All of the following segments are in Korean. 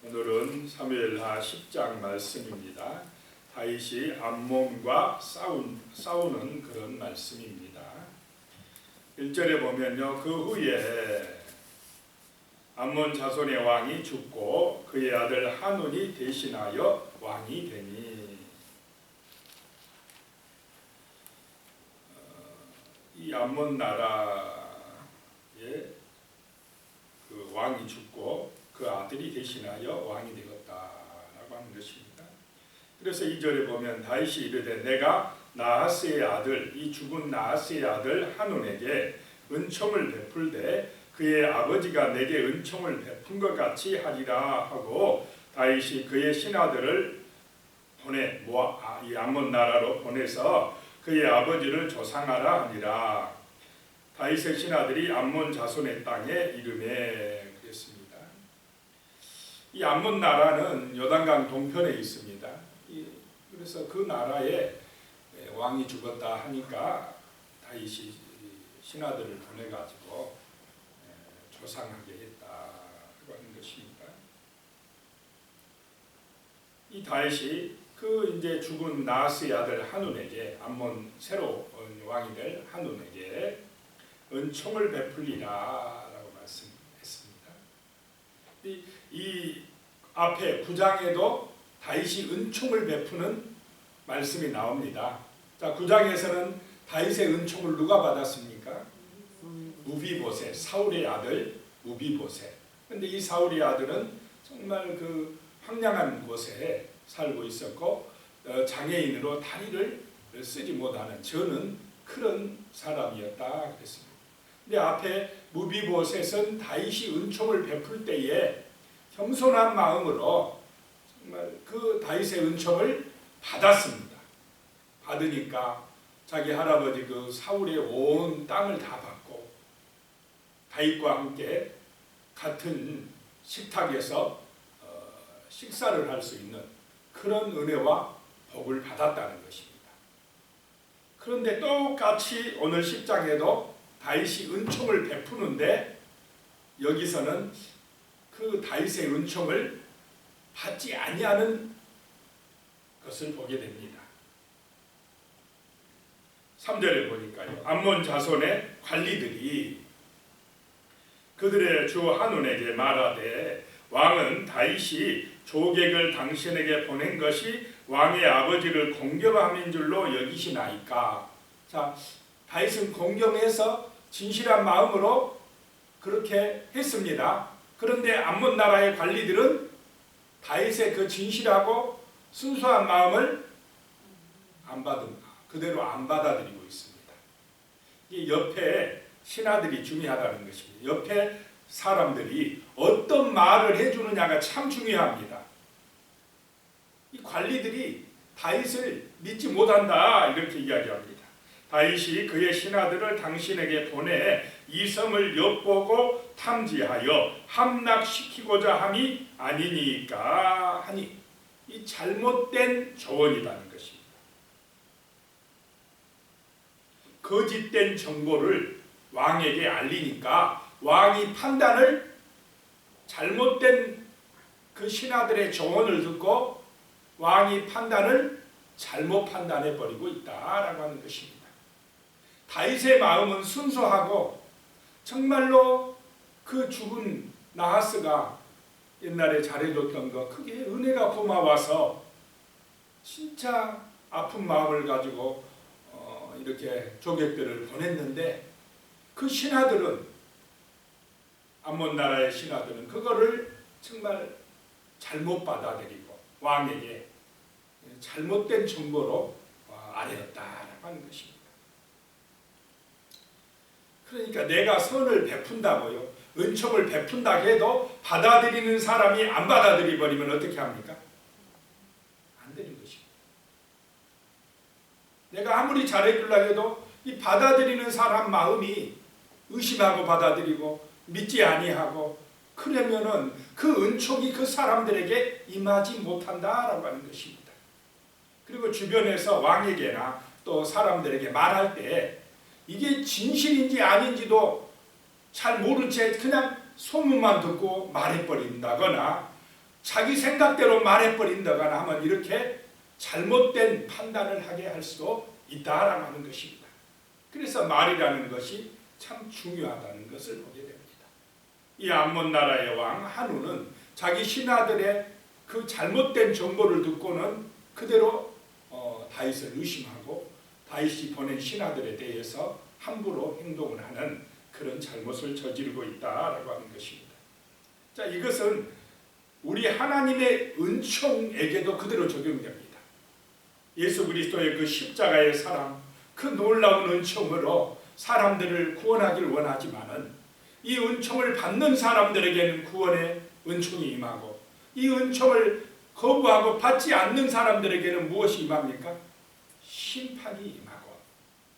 오늘은 사무엘하 10장 말씀입니다. 다윗이 암몬과 싸우는 그런 말씀입니다. 1절에 보면요, 그 후에 암몬 자손의 왕이 죽고 그의 아들 한운이 대신하여 왕이 되니, 이 암몬 나라의 그 왕이 죽고 그 아들이 대신하여 왕이 되었다라고 하는 것입니다. 그래서 2절에 보면 다윗이 이르되 내가 나하스의 아들, 이 죽은 나하스의 아들 한운에게 은총을 베풀되 그의 아버지가 내게 은총을 베푼 것 같이 하리라 하고, 다윗이 그의 신하들을 이 암몬 나라로 보내서 그의 아버지를 조상하라 하니라. 다윗의 신하들이 암몬 자손의 땅에 이르매 그랬습니다. 이 암몬 나라는 요단강 동편에 있습니다. 그래서 그 나라에 왕이 죽었다 하니까 다윗이 신하들을 보내가지고 조상하게 했다고 하는 것입니다. 이 다윗이 그 이제 죽은 나하스의 아들 한운에게, 암몬 새로 왕이 될 한운에게 은총을 베풀리라라고 말씀했습니다. 이 앞에 9장에도 다윗이 은총을 베푸는 말씀이 나옵니다. 자, 9장에서는 다윗의 은총을 누가 받았습니까? 무비보셋, 사울의 아들 무비보셋. 그런데 이 사울의 아들은 정말 그 황량한 곳에 살고 있었고 장애인으로 다리를 쓰지 못하는 저는 그런 사람이었다 그랬습니다. 근데 앞에 무비보셋은 다윗이 은총을 베풀 때에 겸손한 마음으로 정말 그 다윗의 은총을 받았습니다. 받으니까 자기 할아버지 그 사울의 온 땅을 다 받고 다윗과 함께 같은 식탁에서 식사를 할 수 있는 그런 은혜와 복을 받았다는 것입니다. 그런데 똑같이 오늘 10장에도 다윗이 은총을 베푸는데 여기서는 그 다윗의 은총을 받지 아니하는 것을 보게 됩니다. 3절에 보니까요, 암몬 자손의 관리들이 그들의 주 한운에게 말하되 왕은 다윗이 조객을 당신에게 보낸 것이 왕의 아버지를 공경함인 줄로 여기시나이까. 자, 다윗은 공경해서 진실한 마음으로 그렇게 했습니다. 그런데 암몬 나라의 관리들은 다윗의 그 진실하고 순수한 마음을 그대로 안 받아들이고 있습니다. 이 옆에 신하들이 중요하다는 것입니다. 옆에 사람들이 어떤 말을 해주느냐가 참 중요합니다. 이 관리들이 다윗을 믿지 못한다 이렇게 이야기합니다. 다윗이 그의 신하들을 당신에게 보내 이 성을 엿보고 탐지하여 함락시키고자 함이 아니니까 하니, 이 잘못된 조언이라는 것입니다. 거짓된 정보를 왕에게 알리니까 왕이 판단을, 잘못된 그 신하들의 조언을 듣고 왕이 판단을 잘못 판단해버리고 있다라고 하는 것입니다. 다윗의 마음은 순수하고 정말로 그 죽은 나하스가 옛날에 잘해줬던 거 그게 은혜가 고마워서 진짜 아픈 마음을 가지고 이렇게 조객들을 보냈는데, 그 신하들은, 암몬 나라의 신하들은 그거를 정말 잘못 받아들이고 왕에게 잘못된 정보로 아뢰었다라고 하는 것입니다. 그러니까 내가 선을 베푼다고요, 은총을 베푼다 해도 받아들이는 사람이 안 받아들이 버리면 어떻게 합니까? 안 되는 것입니다. 내가 아무리 잘해주려고 해도 이 받아들이는 사람 마음이 의심하고 받아들이고 믿지 아니하고 그러면은 그 은총이 그 사람들에게 임하지 못한다라고 하는 것입니다. 그리고 주변에서 왕에게나 또 사람들에게 말할 때 이게 진실인지 아닌지도 잘 모른 채 그냥 소문만 듣고 말해버린다거나 자기 생각대로 말해버린다거나 하면 이렇게 잘못된 판단을 하게 할 수도 있다라고 하는 것입니다. 그래서 말이라는 것이 참 중요하다는 것을 보게 됩니다. 이 암몬 나라의 왕 한우는 자기 신하들의 그 잘못된 정보를 듣고는 그대로 다윗을 의심하고 다윗이 보낸 신하들에 대해서 함부로 행동을 하는 그런 잘못을 저지르고 있다라고 하는 것입니다. 자, 이것은 우리 하나님의 은총에게도 그대로 적용됩니다. 예수 그리스도의 그 십자가의 사랑, 그 놀라운 은총으로 사람들을 구원하길 원하지만은 이 은총을 받는 사람들에게는 구원의 은총이 임하고 이 은총을 거부하고 받지 않는 사람들에게는 무엇이 임합니까? 심판이 임하고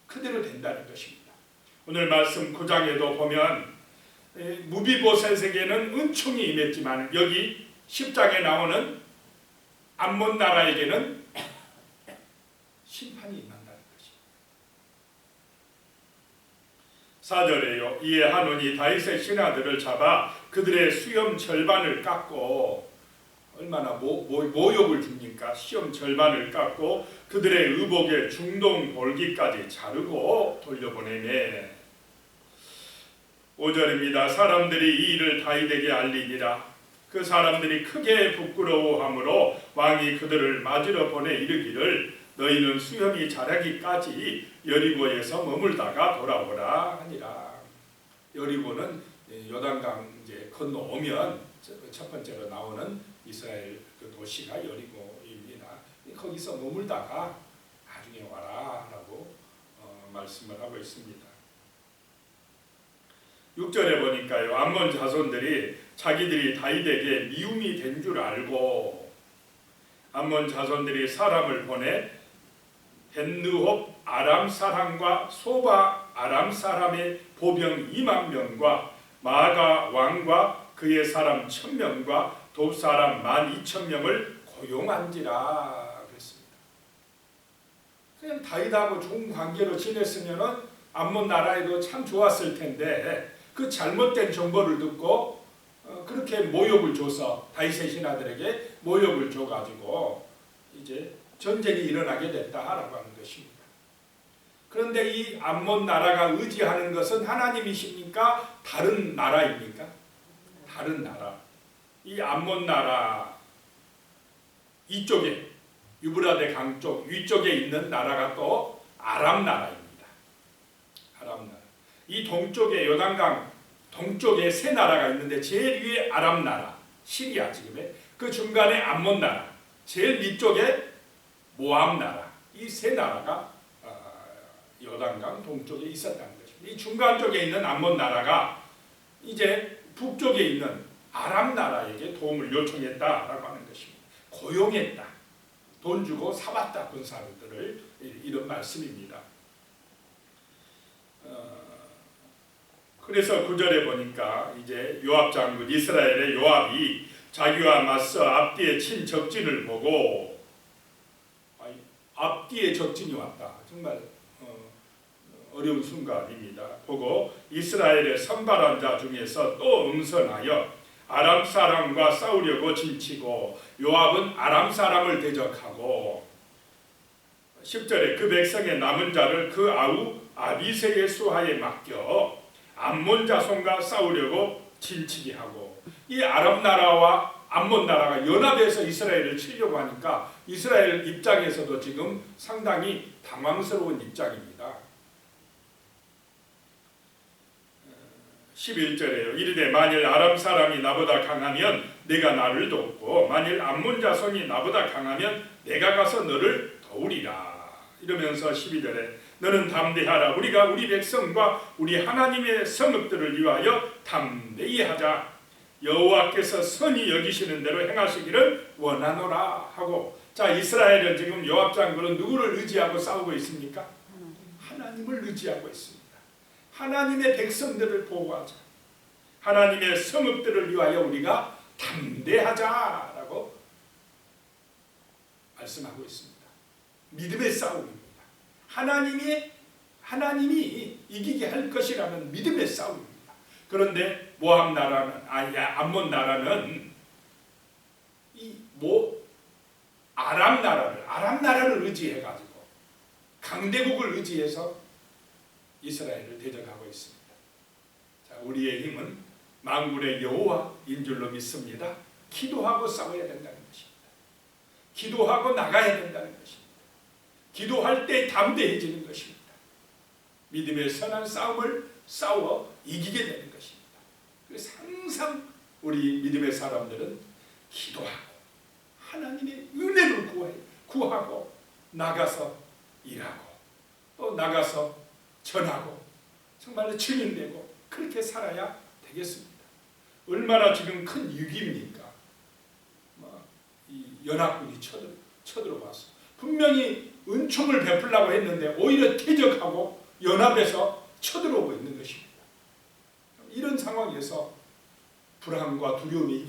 그대로 된다는 것입니다. 오늘 말씀 9장에도 보면 무비보셋에게는 은총이 임했지만 여기 10장에 나오는 암몬 나라에게는 심판이 임한다는 것입니다. 4절에요. 이에 한온이 다윗의 신하들을 잡아 그들의 수염 절반을 깎고 얼마나 모욕을 줍니까? 수염 절반을 깎고 그들의 의복의 중동 볼기까지 자르고 돌려보내네. 5절입니다. 사람들이 이 일을 다윗에게 알리니라. 그 사람들이 크게 부끄러워하므로 왕이 그들을 맞으러 보내 이르기를 너희는 수염이 자라기까지 여리고에서 머물다가 돌아오라 하니라. 여리고는 요단강 이제 건너오면 첫 번째로 나오는 이스라엘 그 도시가 여리고입니다. 거기서 머물다가 나중에 와라라고 말씀을 하고 있습니다. 6절에 보니까요. 암몬 자손들이 자기들이 다윗에게 미움이 된 줄 알고 암몬 자손들이 사람을 보내 벤느홉 아람 사람과 소바 아람 사람의 보병 2만 명과 마가 왕과 그의 사람 1000명과 돕 사람 12,000명을 고용한지라 그랬습니다. 그냥 다윗하고 좋은 관계로 지냈으면은 암몬 나라에도 참 좋았을 텐데 그 잘못된 정보를 듣고 그렇게 모욕을 줘서 다윗의 신하들에게 모욕을 줘가지고 이제 전쟁이 일어나게 됐다라고 하는 것입니다. 그런데 이 암몬 나라가 의지하는 것은 하나님이십니까? 다른 나라입니까? 다른 나라. 이 암몬 나라 이쪽에 유브라데 강 쪽 위쪽에 있는 나라가 또 아람 나라입니다. 아람 나라. 이 동쪽에 요단강 동쪽에 세 나라가 있는데 제일 위에 아람 나라 시리아 지금의 그 중간에 암몬 나라 제일 밑쪽에 모압 나라 이 세 나라가 요단강 동쪽에 있었다는 것입니다. 이 중간 쪽에 있는 암몬 나라가 이제 북쪽에 있는 아람 나라에게 도움을 요청했다라고 하는 것입니다. 고용했다. 돈 주고 사봤다 군사들을 이런 말씀입니다. 그래서 9절에 보니까 이제 요압 장군 이스라엘의 요압이 자기와 맞서 앞뒤에 친 적진을 보고 앞뒤에 적진이 왔다. 정말 어려운 순간입니다. 보고 이스라엘의 선발한 자 중에서 또 응선하여 아람 사람과 싸우려고 진치고 요압은 아람 사람을 대적하고 10절에 그 백성의 남은 자를 그 아우 아비새의 수하에 맡겨 암몬 자손과 싸우려고 진치게 하고 이 아람 나라와 암몬 나라가 연합해서 이스라엘을 치려고 하니까 이스라엘 입장에서도 지금 상당히 당황스러운 입장입니다. 11절에요. 이르되 만일 아람 사람이 나보다 강하면 내가 나를 돕고 만일 암몬 자손이 나보다 강하면 내가 가서 너를 도우리라. 이러면서 12절에 너는 담대하라. 우리가 우리 백성과 우리 하나님의 성읍들을 위하여 담대히 하자. 여호와께서 선히 여기시는 대로 행하시기를 원하노라 하고 자 이스라엘은 지금 요압 장군은 누구를 의지하고 싸우고 있습니까? 하나님을 의지하고 있습니다. 하나님의 백성들을 보호하자. 하나님의 성읍들을 위하여 우리가 담대하자라고 말씀하고 있습니다. 믿음의 싸움입니다. 하나님이 이기게 할 것이라는 믿음의 싸움입니다. 그런데 모압 나라는 암몬 나라는 아람 나라를 의지해 가지고 강대국을 의지해서 이스라엘을 대적하고 있습니다. 자, 우리의 힘은 만군의 여호와인 줄로 믿습니다. 기도하고 싸워야 된다는 것입니다. 기도하고 나가야 된다는 것입니다. 기도할 때 담대해지는 것입니다. 믿음의 선한 싸움을 싸워 이기게 되는 것입니다. 그래서 항상 우리 믿음의 사람들은 기도하고 하나님의 은혜를 구하고 나가서 일하고 또 나가서 전하고 정말로 증인되고 그렇게 살아야 되겠습니다. 얼마나 지금 큰 위기입니까? 이 연합군이 쳐들어와서 분명히 은총을 베풀려고 했는데 오히려 퇴적하고 연합해서 쳐들어오고 있는 것입니다. 이런 상황에서 불안과 두려움에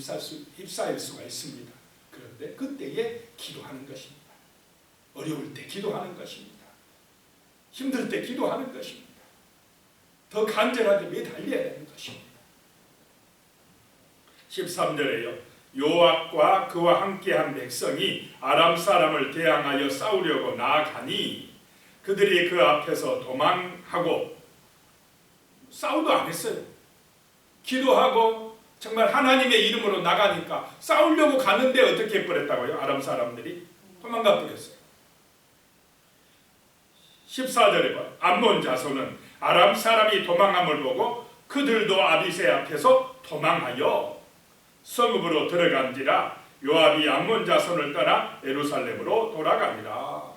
휩싸일 수가 있습니다. 그런데 그때에 기도하는 것입니다. 어려울 때 기도하는 것입니다. 힘들 때 기도하는 것입니다. 더 간절하게 매달려야 되는 것입니다. 13절에요. 요압과 그와 함께한 백성이 아람 사람을 대항하여 싸우려고 나아가니 그들이 그 앞에서 도망하고 싸우도 안 했어요. 기도하고 정말 하나님의 이름으로 나가니까 싸우려고 가는데 어떻게 해버렸다고요? 아람 사람들이 도망가 버렸어요. 14절에 봐. 암몬 자손은 아람 사람이 도망함을 보고 그들도 아비새 앞에서 도망하여 성읍으로 들어간지라 요압이 암몬 자손을 떠나 예루살렘으로 돌아가니라.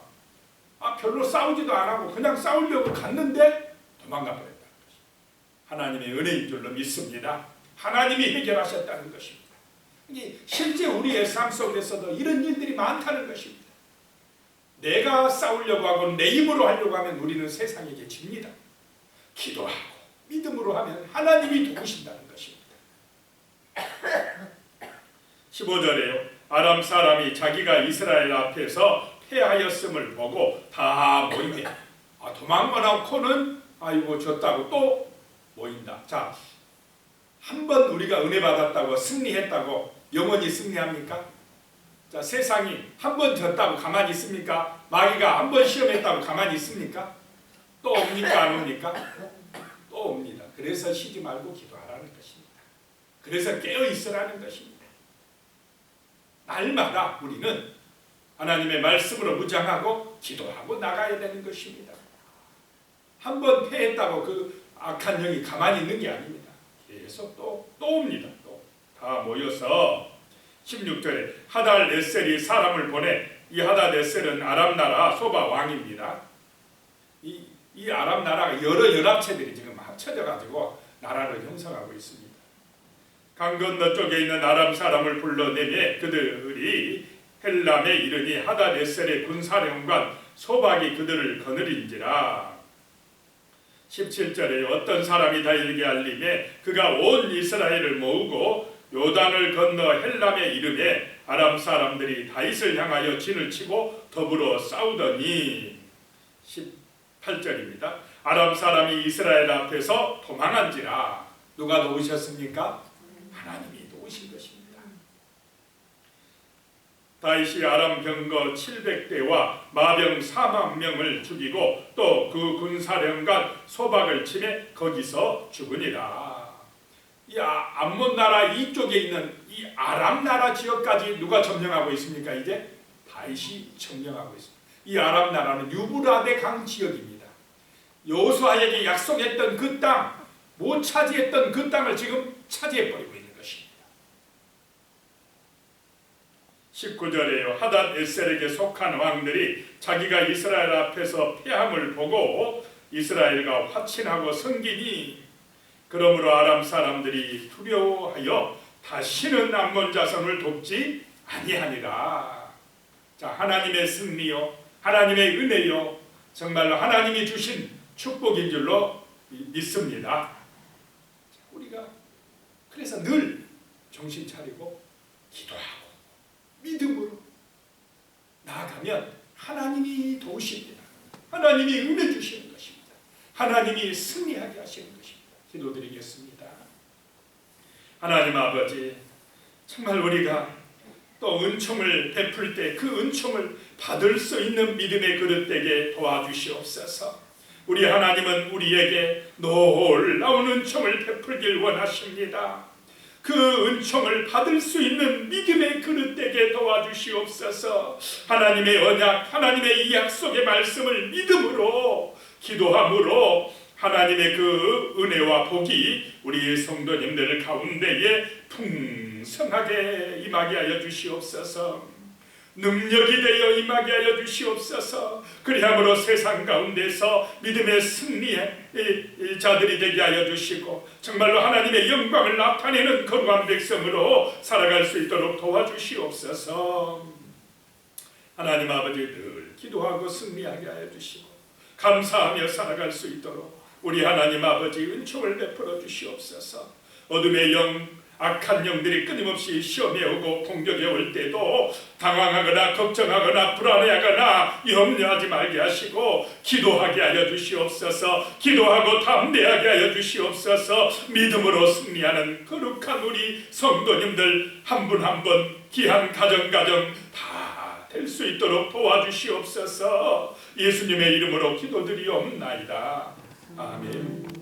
별로 싸우지도 안 하고 그냥 싸우려고 갔는데 도망가 버렸다는 것입니다. 하나님의 은혜인 줄로 믿습니다. 하나님이 해결하셨다는 것입니다. 실제 우리의 삶 속에서도 이런 일들이 많다는 것입니다. 내가 싸우려고 하고 내 힘으로 하려고 하면 우리는 세상에게 집니다. 기도하고 믿음으로 하면 하나님이 도우신다는 것입니다. 15절에요. 아람 사람이 자기가 이스라엘 앞에서 패하였음을 보고 다 모이게. 도망가 놓고는 아이고 졌다고 또 모인다. 자, 한번 우리가 은혜 받았다고 승리했다고 영원히 승리합니까? 자, 세상이 한번 졌다고 가만히 있습니까? 마귀가 한번 시험했다고 가만히 있습니까? 또 옵니까? 안 옵니까? 또 옵니다. 그래서 쉬지 말고 기도하라는 것입니다. 그래서 깨어 있으라는 것입니다. 날마다 우리는 하나님의 말씀으로 무장하고 기도하고 나가야 되는 것입니다. 한번 패했다고 그 악한 영이 가만히 있는 게 아닙니다. 계속 또 옵니다. 또 다 모여서 16절에 하달네셀이 사람을 보내. 이 하달네셀은 아람 나라 소바 왕입니다. 이 아람 나라가 여러 연합체들이 지금 합쳐져 가지고 나라를 형성하고 있습니다. 강 건너 쪽에 있는 아람 사람을 불러내매 그들이 헬람에 이르니 하달네셀의 군사령관 소박이 그들을 거느린지라. 17절에 어떤 사람이 다윗에게 알림에 그가 온 이스라엘을 모으고 요단을 건너 헬람에 이르매 아람 사람들이 다윗을 향하여 진을 치고 더불어 싸우더니. 18절입니다. 아람 사람이 이스라엘 앞에서 도망한지라. 누가 도우셨습니까? 하나님이 도우신 것입니다. 다윗이 아람 병거 700대와 마병 4만 명을 죽이고 또 그 군사령관 소박을 치매 거기서 죽으니라. 이 암몬 나라 이쪽에 있는 이 아람 나라 지역까지 누가 점령하고 있습니까? 이제 다윗이 점령하고 있습니다. 이 아람 나라는 유브라데 강 지역입니다. 여호수아에게 약속했던 그 땅, 못 차지했던 그 땅을 지금 차지해버리고 있는 것입니다. 19절에요. 하닷에셀에게 속한 왕들이 자기가 이스라엘 앞에서 패함을 보고 이스라엘과 화친하고 성기니 그러므로 아람 사람들이 두려워하여 다시는 암몬 자손을 돕지 아니하니라. 자, 하나님의 승리요, 하나님의 은혜요, 정말로 하나님이 주신 축복인 줄로 믿습니다. 우리가 그래서 늘 정신 차리고 기도하고 믿음으로 나아가면 하나님이 도우십니다. 하나님이 은혜 주시는 것입니다. 하나님이 승리하게 하시는 것입니다. 기도드리겠습니다. 하나님 아버지, 정말 우리가 또 은총을 베풀 때 그 은총을 받을 수 있는 믿음의 그릇 되게 도와주시옵소서. 우리 하나님은 우리에게 놀라운 은총을 베풀길 원하십니다. 그 은총을 받을 수 있는 믿음의 그릇 되게 도와주시옵소서. 하나님의 언약, 하나님의 이 약속의 말씀을 믿음으로 기도함으로 하나님의 그 은혜와 복이 우리 성도님들 가운데에 풍성하게 임하게 하여 주시옵소서. 능력이 되어 임하게 하여 주시옵소서. 그리함으로 세상 가운데서 믿음의 승리의 자들이 되게 하여 주시고 정말로 하나님의 영광을 나타내는 거룩한 백성으로 살아갈 수 있도록 도와주시옵소서. 하나님 아버지, 늘 기도하고 승리하게 하여 주시고 감사하며 살아갈 수 있도록 우리 하나님 아버지 은총을 베풀어 주시옵소서. 어둠의 영, 악한 영들이 끊임없이 시험에 오고 공격에 올 때도 당황하거나 걱정하거나 불안해하거나 염려하지 말게 하시고 기도하게 하여 주시옵소서. 기도하고 담대하게 하여 주시옵소서. 믿음으로 승리하는 거룩한 우리 성도님들 한 분 한 분 귀한 가정 다 될 수 있도록 도와주시옵소서. 예수님의 이름으로 기도드리옵나이다. 아멘.